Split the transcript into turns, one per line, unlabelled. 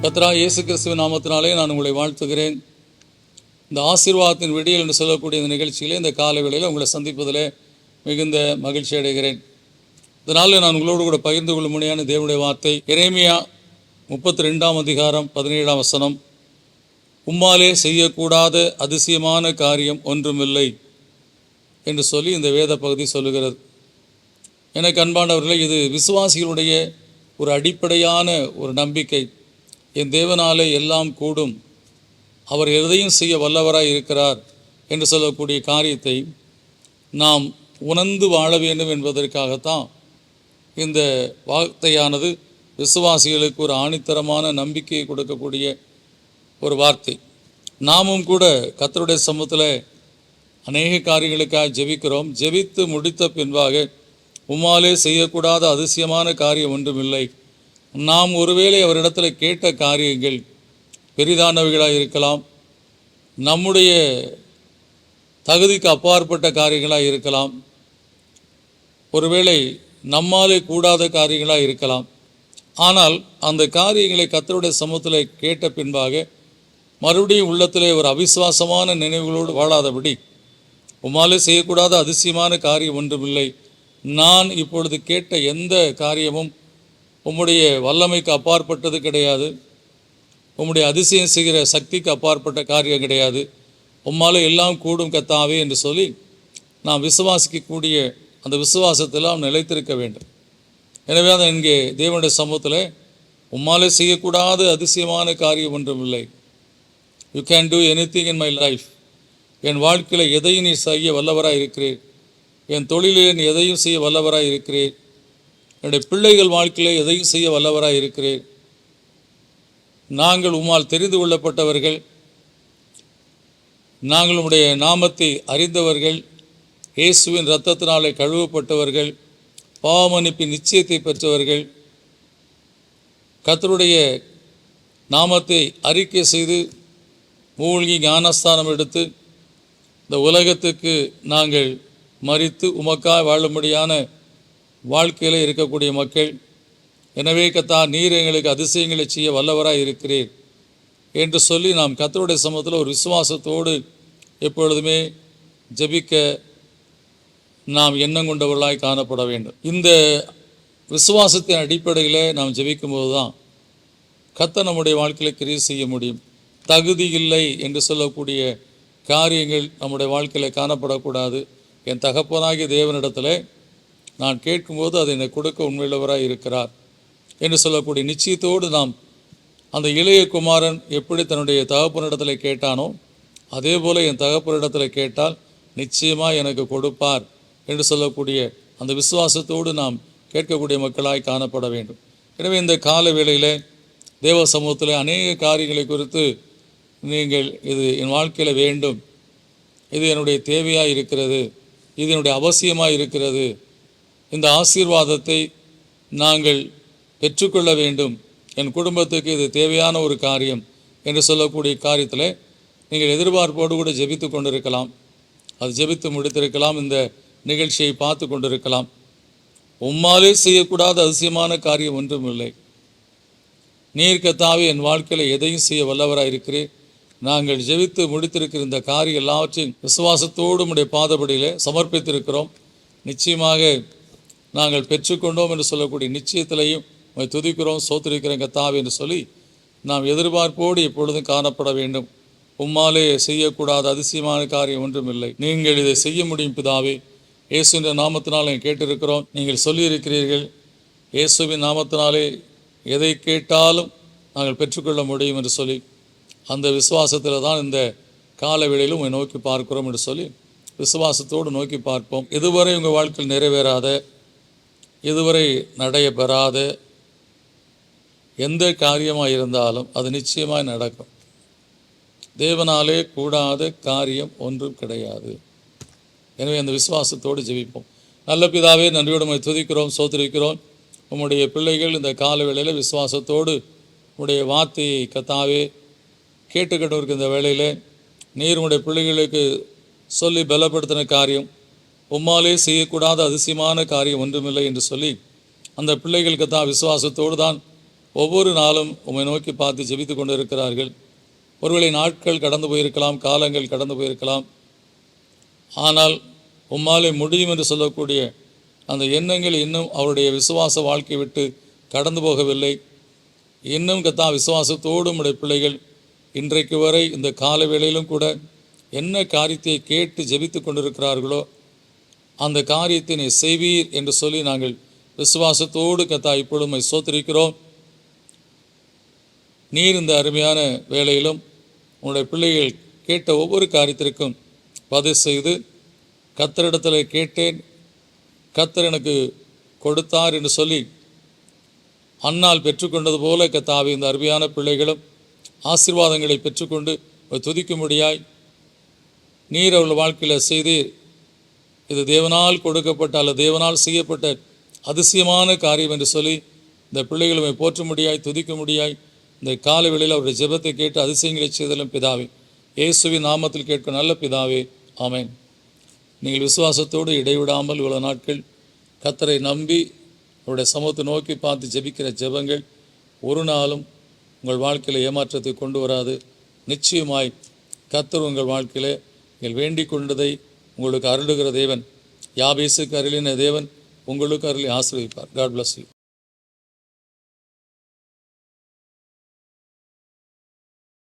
கர்த்தராகிய இயேசு கிறிஸ்துவின் நாமத்தினாலே நான் உங்களை வாழ்த்துகிறேன். இந்த ஆசீர்வாதத்தின் விடியல் என்று சொல்லக்கூடிய இந்த நிகழ்ச்சியிலே இந்த காலை வேளையில் உங்களை சந்திப்பதிலே மிகுந்த மகிழ்ச்சி அடைகிறேன். இதனால் நான் உங்களோடு கூட பகிர்ந்து கொள்ளும்படியான தேவனுடைய வார்த்தை எரேமியா 32 அதிகாரம் 17 வசனம். உம்மாலே செய்யக்கூடாத அதிசயமான காரியம் ஒன்றுமில்லை என்று சொல்லி இந்த வேத பகுதி சொல்லுகிறது. எனக்கு அன்பானவர்களே, இது விசுவாசிகளுடைய ஒரு அடிப்படையான ஒரு நம்பிக்கை. என் தேவனாலே எல்லாம் கூடும், அவர் எதையும் செய்ய வல்லவராய் இருக்கிறார் என்று சொல்லக்கூடிய காரியத்தை நாம் உணர்ந்து வாழ வேண்டும் என்பதற்காகத்தான் இந்த வார்த்தையானது விசுவாசிகளுக்கு ஒரு ஆணித்தரமான நம்பிக்கையை கொடுக்கக்கூடிய ஒரு வார்த்தை. நாமும் கூட கர்த்தருடைய சமூகத்தில் அநேக காரியங்களுக்காக ஜெபிக்கிறோம். ஜெபித்து முடித்த பின்பாக உம்மாலே செய்யக்கூடாத அதிசயமான காரியம் ஒன்றுமில்லை. நாம் ஒருவேளை அவரிடத்தில் கேட்ட காரியங்கள் பெரிதானவைகளாக இருக்கலாம், நம்முடைய தகுதிக்கு அப்பாற்பட்ட காரியங்களாக இருக்கலாம், ஒருவேளை நம்மாலே கூடாத காரியங்களாக இருக்கலாம். ஆனால் அந்த காரியங்களை கர்த்தருடைய சமூகத்தில் கேட்ட பின்பாக மறுபடியும் உள்ளத்திலே ஒரு அவிசுவாசமான நினைவுகளோடு வாழாதபடி, உம்மாலே செய்யக்கூடாத அதிசயமான காரியம் ஒன்றுமில்லை, நான் இப்பொழுது கேட்ட எந்த காரியமும் உம்முடைய வல்லமைக்கு அப்பாற்பட்டது கிடையாது, உம்முடைய அதிசயம் செய்கிற சக்திக்கு அப்பாற்பட்ட காரியம் கிடையாது, உம்மாலே எல்லாம் கூடும் கர்த்தாவே என்று சொல்லி நாம் விசுவாசிக்கக்கூடிய அந்த விசுவாசத்தில் நாம் நிலைத்திருக்க வேண்டும். எனவே தான் இங்கே தேவனுடைய சமூகத்தில் உம்மாலே செய்யக்கூடாத அதிசயமான காரியம் ஒன்றுமில்லை. You can do anything in my life. என் வாழ்க்கையில் எதையும் நீ செய்ய வல்லவராக இருக்கிறீர், என் தொழிலில் நீ எதையும் செய்ய வல்லவராக இருக்கிறீர், என்னுடைய பிள்ளைகள் வாழ்க்கையில் எதையும் செய்ய வல்லவராக இருக்கிறீர். நாங்கள் உம்மால் தெரிந்து கொள்ளப்பட்டவர்கள், நாங்கள் உம்முடைய நாமத்தை அறிந்தவர்கள், இயேசுவின் இரத்தத்தினாலே கழுவப்பட்டவர்கள், பாவமன்னிப்பின் நிச்சயத்தை பெற்றவர்கள், கர்த்தருடைய நாமத்தை அறிக்கை செய்து மூழ்கி ஞானஸ்தானம் எடுத்து இந்த உலகத்துக்கு நாங்கள் மரித்து உமக்காய் வாழும்படியான வாழ்க்கையில் இருக்கக்கூடிய மக்கள். எனவே கர்த்தா, நீர் எங்களுக்கு அதிசயங்களை செய்ய வல்லவராக இருக்கிறீர் என்று சொல்லி நாம் கர்த்தருடைய சமூகத்தில் ஒரு விசுவாசத்தோடு எப்பொழுதுமே ஜெபிக்க நாம் எண்ணம் கொண்டவர்களாய் காணப்பட வேண்டும். இந்த விசுவாசத்தின் அடிப்படையில் நாம் ஜெபிக்கும்போது தான் கர்த்தர் நம்முடைய வாழ்க்கையில் கிரியை செய்ய முடியும். தகுதி இல்லை என்று சொல்லக்கூடிய காரியங்கள் நம்முடைய வாழ்க்கையில் காணப்படக்கூடாது. என் தகப்பனாகிய தேவனிடத்தில் நான் கேட்கும்போது அதை எனக்கு கொடுக்க உண்மையுள்ளவராக இருக்கிறார் என்று சொல்லக்கூடிய நிச்சயத்தோடு நாம் அந்த இளைய குமாரன் எப்படி தன்னுடைய தகப்பனிடத்தில் கேட்டானோ அதே போல் என் தகப்பனிடத்தில் கேட்டால் நிச்சயமாக எனக்கு கொடுப்பார் என்று சொல்லக்கூடிய அந்த விசுவாசத்தோடு நாம் கேட்கக்கூடிய மக்களாய் காணப்பட வேண்டும். எனவே இந்த கால வேளையில் தேவ சமூகத்தில் அநேக காரியங்களை குறித்து நீங்கள் இது என் வாழ்க்கையில் வேண்டும், இது என்னுடைய தேவையாக இருக்கிறது, இது என்னுடைய அவசியமாக இருக்கிறது, இந்த ஆசீர்வாதத்தை நாங்கள் பெற்றுக்கொள்ள வேண்டும், என் குடும்பத்துக்கு இது தேவையான ஒரு காரியம் என்று சொல்லக்கூடிய காரியத்தில் நீங்கள் எதிர்பார்ப்போடு கூட ஜெபித்து கொண்டிருக்கலாம். அது ஜெபித்து முடித்திருக்கலாம், இந்த நிகழ்ச்சியை பார்த்து கொண்டிருக்கலாம். உம்மாலே செய்யக்கூடாத அதிசயமான காரியம் ஒன்றும் இல்லை. நீர் கர்த்தாவே என் வாழ்க்கையில் எதையும் செய்ய வல்லவராக இருக்கிறேன். நாங்கள் ஜெபித்து முடித்திருக்கிற இந்த காரியம் எல்லாவற்றையும் விசுவாசத்தோடு உம்முடைய பாதபடியில் சமர்ப்பித்திருக்கிறோம். நிச்சயமாக நாங்கள் பெற்றுக்கொண்டோம் என்று சொல்லக்கூடிய நிச்சயத்திலையும் துதிக்கிறோம், சோத்திருக்கிறோம் கர்த்தாவே என்று சொல்லி நாம் எதிர்பார்ப்போடு எப்பொழுதும் காணப்பட வேண்டும். உம்மாலே செய்யக்கூடாத அதிசயமான காரியம் ஒன்றும் இல்லை. நீங்கள் இதை செய்ய முடியும் பிதாவே, இயேசுவின் நாமத்தினாலே கேட்டிருக்கிறோம். நீங்கள் சொல்லியிருக்கிறீர்கள், இயேசுவின் நாமத்தினாலே எதை கேட்டாலும் நாங்கள் பெற்றுக்கொள்ள முடியும் என்று சொல்லி அந்த விசுவாசத்தில் தான் இந்த கால வேளையிலும் உங்களை நோக்கி பார்க்கிறோம் என்று சொல்லி விசுவாசத்தோடு நோக்கி பார்ப்போம். இதுவரை உங்கள் வாழ்க்கையில் நிறைவேறாத, இதுவரை நடைபெறாத எந்த காரியமாக இருந்தாலும் அது நிச்சயமாக நடக்கும். தேவனாலே கூடாத காரியம் ஒன்றும் கிடையாது. எனவே அந்த விசுவாசத்தோடு ஜெபிப்போம். நல்ல பிதாவே, நன்றியோடு உம்மை துதிக்கிறோம், சோத்திரிக்கிறோம். உம்முடைய பிள்ளைகள் இந்த கால வேளையில் விசுவாசத்தோடு உம்முடைய வார்த்தையை கர்த்தாவே கேட்டுக்கிட்டு இந்த வேளையில் நீர் உம்முடைய பிள்ளைகளுக்கு சொல்லி பலப்படுத்தின காரியம் உம்மாலே செய்யக்கூடாத அதிசயமான காரியம் ஒன்றுமில்லை என்று சொல்லி அந்த பிள்ளைகளுக்கு தான் விசுவாசத்தோடு தான் ஒவ்வொரு நாளும் உம்மை நோக்கி பார்த்து ஜெபித்து கொண்டு இருக்கிறார்கள். ஒருவேளை நாட்கள் கடந்து போயிருக்கலாம், காலங்கள் கடந்து போயிருக்கலாம். ஆனால் உம்மாலே முடியும் என்று சொல்லக்கூடிய அந்த எண்ணங்கள் இன்னும் அவருடைய விசுவாச வாழ்க்கை விட்டு கடந்து போகவில்லை. இன்னும் விசுவாசத்தோடு உடைய பிள்ளைகள் இன்றைக்கு வரை இந்த கால வேளையிலும் கூட என்ன காரியத்தை கேட்டு ஜெபித்து கொண்டிருக்கிறார்களோ அந்த காரியத்தை நீ செய்வீர் என்று சொல்லி நாங்கள் விசுவாசத்தோடு இப்பொழுது சோத்திரிக்கிறோம். நீர் இந்த அருமையான வேளையிலும் உன்னுடைய பிள்ளைகள் கேட்ட ஒவ்வொரு காரியத்திற்கும் பதில் செய்து, கர்த்தரிடத்தில் கேட்டேன், கர்த்தர் எனக்கு கொடுத்தார் என்று சொல்லி அன்னால் பெற்றுக்கொண்டது போல இந்த அருமையான பிள்ளைகளும் ஆசீர்வாதங்களை பெற்றுக்கொண்டு துதிக்கும்படியாய் நீர் அவர்கள் வாழ்க்கையில் செய்தீர். இது தேவனால் கொடுக்கப்பட்ட அல்லது தேவனால் செய்யப்பட்ட அதிசயமான காரியம் என்று சொல்லி இந்த பிள்ளைகளுமை போற்றும்படியாய் துதிக்கும்படியாய் இந்த காலவெளியில் அவருடைய ஜெபத்தை கேட்டு அதிசயங்களை செய்தலும் பிதாவே, இயேசுவின் நாமத்தில் கேட்க நல்ல பிதாவே, ஆமென். நீங்கள் விசுவாசத்தோடு இடைவிடாமல் இவ்வளவு நாட்கள் கர்த்தரை நம்பி அவருடைய சமூகத்தை நோக்கி பார்த்து ஜெபிக்கிற ஜெபங்கள் ஒரு நாளும் உங்கள் வாழ்க்கையில் ஏமாற்றத்தை கொண்டு வராது. நிச்சயமாய் கர்த்தர் உங்கள் வாழ்க்கையில் நீங்கள் வேண்டிக் கொண்டதை உங்களுக்கு அருளுகிற தேவன், யாபேசுக்கு அருளின தேவன் உங்களுக்கு அருளி ஆசீர்வதிப்பார். God bless you.